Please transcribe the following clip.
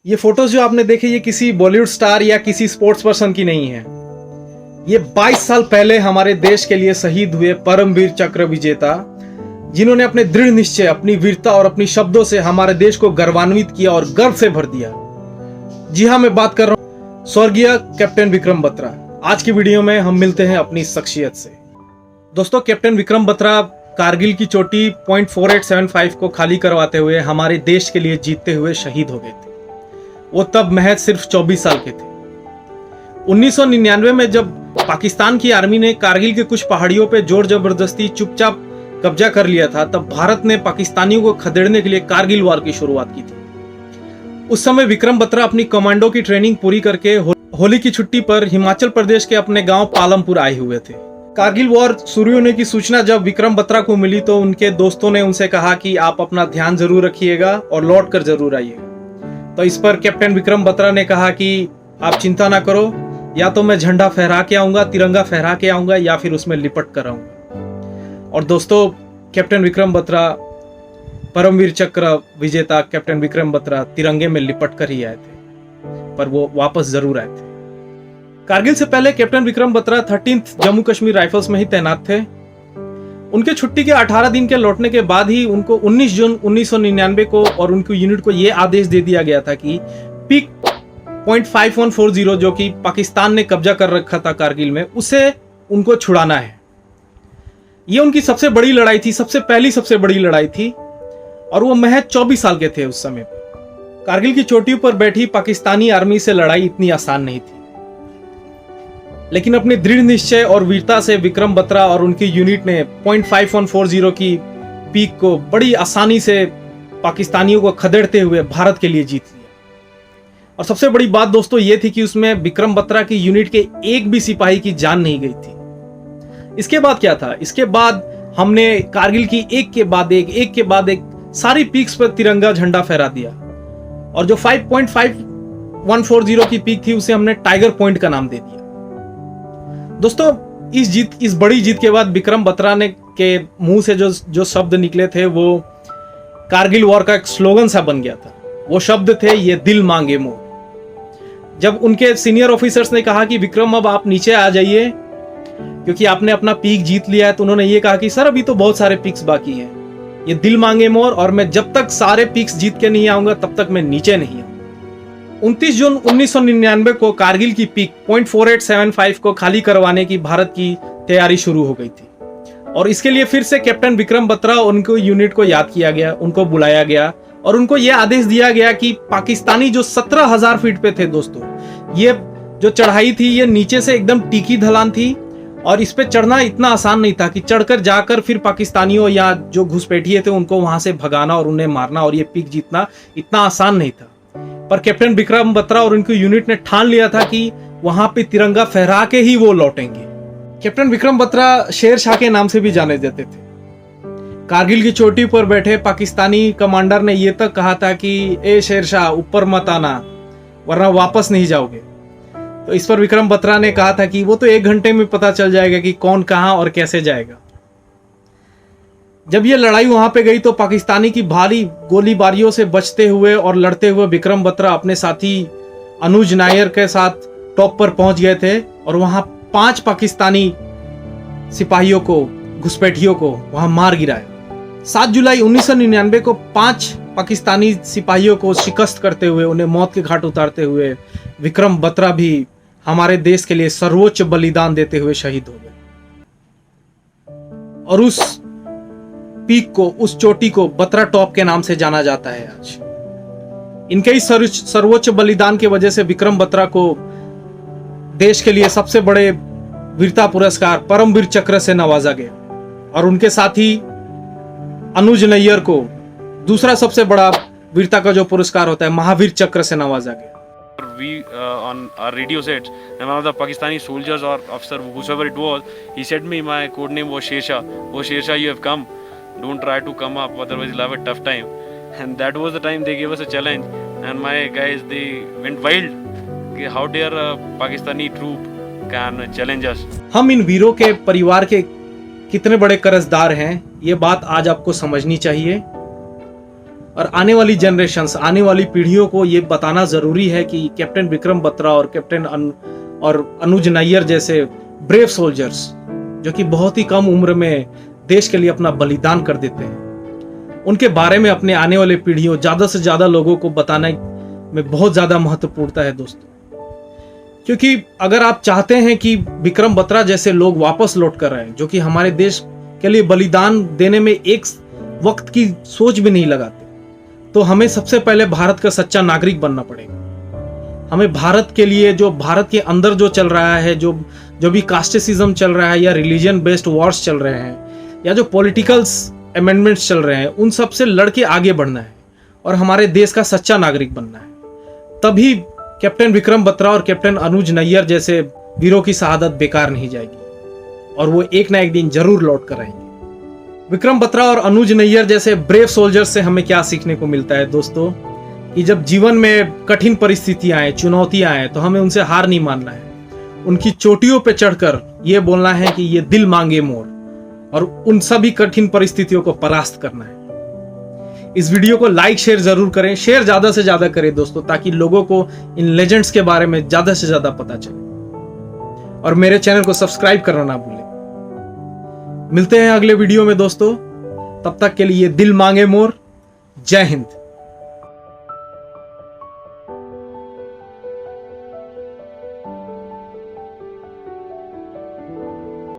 ये फोटोज जो आपने देखे ये किसी बॉलीवुड स्टार या किसी स्पोर्ट्स पर्सन की नहीं है। ये 22 साल पहले हमारे देश के लिए शहीद हुए परमवीर चक्र विजेता, जिन्होंने अपने दृढ़ निश्चय, अपनी वीरता और अपनी शब्दों से हमारे देश को गर्वान्वित किया और गर्व से भर दिया। जी हाँ, मैं बात कर रहा हूँ स्वर्गीय कैप्टन विक्रम बत्रा। आज की वीडियो में हम मिलते हैं अपनी शख्सियत से। दोस्तों, कैप्टन विक्रम बत्रा कारगिल की चोटी .4875 को खाली करवाते हुए हमारे देश के लिए जीतते हुए शहीद हो गए थे। वो तब महज सिर्फ 24 साल के थे। 1999 में जब पाकिस्तान की आर्मी ने कारगिल के कुछ पहाड़ियों पर जोर जबरदस्ती चुपचाप कब्जा कर लिया था, तब भारत ने पाकिस्तानियों को खदेड़ने के लिए कारगिल वॉर की शुरुआत की थी। उस समय विक्रम बत्रा अपनी कमांडो की ट्रेनिंग पूरी करके होली की छुट्टी पर हिमाचल प्रदेश के अपने गांव पालमपुर आए हुए थे। कारगिल वॉर शुरू होने की सूचना जब विक्रम बत्रा को मिली तो उनके दोस्तों ने उनसे कहा कि आप अपना ध्यान जरूर रखिएगा और लौट कर जरूर आइएगा। तो इस पर कैप्टन विक्रम बत्रा ने कहा कि आप चिंता ना करो, या तो मैं झंडा फहरा के आऊंगा, तिरंगा फहरा के आऊंगा, या फिर उसमें लिपट कर आऊंगा। और दोस्तों, कैप्टन विक्रम बत्रा, परमवीर चक्र विजेता कैप्टन विक्रम बत्रा तिरंगे में लिपट कर ही आए थे, पर वो वापस जरूर आए थे। कारगिल से पहले captain Vikram Batra 13th Jammu Kashmir rifles में ही तैनात थे। उनके छुट्टी के 18 दिन के लौटने के बाद ही उनको 19 जून 1999 को और उनकी यूनिट को यह आदेश दे दिया गया था कि पीक .5140 जो कि पाकिस्तान ने कब्जा कर रखा था कारगिल में, उसे उनको छुड़ाना है। यह उनकी सबसे बड़ी लड़ाई थी, सबसे बड़ी लड़ाई थी, और वो महज 24 साल के थे उस समय। कारगिल की चोटी पर बैठी पाकिस्तानी आर्मी से लड़ाई इतनी आसान नहीं थी, लेकिन अपने दृढ़ निश्चय और वीरता से विक्रम बत्रा और उनकी यूनिट ने .5140 की पीक को बड़ी आसानी से पाकिस्तानियों को खदेड़ते हुए भारत के लिए जीत लिया। और सबसे बड़ी बात दोस्तों ये थी कि उसमें विक्रम बत्रा की यूनिट के एक भी सिपाही की जान नहीं गई थी। इसके बाद क्या था? इसके बाद हमने कारगिल की एक के बाद एक सारी पीक्स पर तिरंगा झंडा फहरा दिया, और जो 5.5140 की पीक थी उसे हमने टाइगर पॉइंट का नाम दे दिया। दोस्तों, इस बड़ी जीत के बाद विक्रम बत्रा ने के मुंह से जो शब्द निकले थे वो कारगिल वॉर का एक स्लोगन सा बन गया था। वो शब्द थे, ये दिल मांगे मोर। जब उनके सीनियर ऑफिसर्स ने कहा कि विक्रम अब आप नीचे आ जाइए क्योंकि आपने अपना पीक जीत लिया है, तो उन्होंने ये कहा कि सर अभी तो बहुत सारे पीक्स बाकी हैं, ये दिल मांगे मोर, और मैं जब तक सारे पीक्स जीत के नहीं आऊंगा तब तक मैं नीचे नहीं आऊंगा। 29 जून 1999 को कारगिल की पीक .4875 को खाली करवाने की भारत की तैयारी शुरू हो गई थी, और इसके लिए फिर से कैप्टन विक्रम बत्रा और उनको यूनिट को याद किया गया, उनको बुलाया गया और उनको यह आदेश दिया गया कि पाकिस्तानी जो 17,000 फीट पे थे दोस्तों, ये जो चढ़ाई थी ये नीचे से एकदम टीकी ढलान थी, और इस पे चढ़ना इतना आसान नहीं था कि चढ़कर जाकर फिर पाकिस्तानियों या जो घुसपैठिए थे उनको वहां से भगाना और उन्हें मारना और ये पीक जीतना इतना आसान नहीं था। पर कैप्टन विक्रम बत्रा और उनकी यूनिट ने ठान लिया था कि वहां पे तिरंगा फहरा के ही वो लौटेंगे। कैप्टन विक्रम बत्रा शेर शाह के नाम से भी जाने जाते थे। कारगिल की चोटी पर बैठे पाकिस्तानी कमांडर ने यह तक कहा था कि ए शेर शाह, ऊपर मत आना वरना वापस नहीं जाओगे। तो इस पर विक्रम बत्रा ने कहा था कि वो तो 1 घंटे में पता चल जाएगा कि कौन कहां और कैसे जाएगा। जब ये लड़ाई वहां पे गई तो पाकिस्तानी की भारी गोलीबारियों से बचते हुए और लड़ते हुए विक्रम बत्रा अपने साथी अनुज नायर के साथ टॉप पर पहुंच गए थे, और वहां 5 पाकिस्तानी सिपाहियों को, घुसपैठियों को वहां मार गिराया। 7 जुलाई 1999 को 5 पाकिस्तानी सिपाहियों को शिकस्त करते हुए, उन्हें मौत के घाट उतारते हुए विक्रम बत्रा भी हमारे देश के लिए सर्वोच्च बलिदान देते हुए शहीद हो गए। और उस पीक को, उस चोटी को बत्रा टॉप के नाम से जाना जाता है आज। इनके ही सर्वोच्च बलिदान की वजह से विक्रम बत्रा को देश के लिए सबसे बड़े वीरता पुरस्कार परमवीर चक्र से नवाजा गया, और उनके साथी अनुज नैयर को दूसरा सबसे बड़ा वीरता का जो पुरस्कार होता है महावीर चक्र से नवाजा गया। We on our radio sets, and one of the Pakistani soldiers or officer, whoever it was, he said me my code name was Shersha. Oh Shersha, you have come. Don't try to come up, otherwise you'll have a tough time. And that was the time they gave us a challenge, and my guys they went wild. How dare a Pakistani troop can challenge us? हम इन वीरों के परिवार के कितने बड़े कर्जदार हैं, ये बात आज आपको समझनी चाहिए। और आने वाली जनरेशंस, आने वाली पीढ़ियों को ये बताना ज़रूरी है कि कैप्टन विक्रम बत्रा और कैप्टन अनुज नैयर जैसे ब्रेव सोल्जर्स, जो कि बहुत ही कम उम्र में देश के लिए अपना बलिदान कर देते हैं, उनके बारे में अपने आने वाले पीढ़ियों, ज़्यादा से ज़्यादा लोगों को बताने में बहुत ज़्यादा महत्वपूर्णता है दोस्तों। क्योंकि अगर आप चाहते हैं कि विक्रम बत्रा जैसे लोग वापस लौट कर आए, जो कि हमारे देश के लिए बलिदान देने में एक वक्त की सोच भी नहीं लगाते, तो हमें सबसे पहले भारत का सच्चा नागरिक बनना पड़ेगा। हमें भारत के लिए, जो भारत के अंदर जो चल रहा है, जो भी कास्टिसिज्म चल रहा है, या रिलीजन बेस्ड वॉर्स चल रहे हैं, या जो पॉलिटिकल्स अमेंडमेंट्स चल रहे हैं, उन सब से लड़के आगे बढ़ना है और हमारे देश का सच्चा नागरिक बनना है। तभी कैप्टन विक्रम बत्रा और कैप्टन अनुज नैयर जैसे वीरों की शहादत बेकार नहीं जाएगी और वो एक ना एक दिन जरूर लौट कर आएंगे। विक्रम बत्रा और अनुज नैयर जैसे ब्रेव सोल्जर्स से हमें क्या सीखने को मिलता है दोस्तों, कि जब जीवन में कठिन परिस्थितियां आए, चुनौतियां आए, तो हमें उनसे हार नहीं मानना है। उनकी चोटियों पे चढ़कर ये बोलना है कि ये दिल मांगे मोर, और उन सभी कठिन परिस्थितियों को परास्त करना है। इस वीडियो को लाइक शेयर जरूर करें, शेयर ज्यादा से ज्यादा करें दोस्तों, ताकि लोगों को इन लेजेंड्स के बारे में ज्यादा से ज्यादा पता चले। और मेरे चैनल को सब्सक्राइब करना ना भूलें। मिलते हैं अगले वीडियो में दोस्तों, तब तक के लिए दिल मांगे मोर। जय हिंद।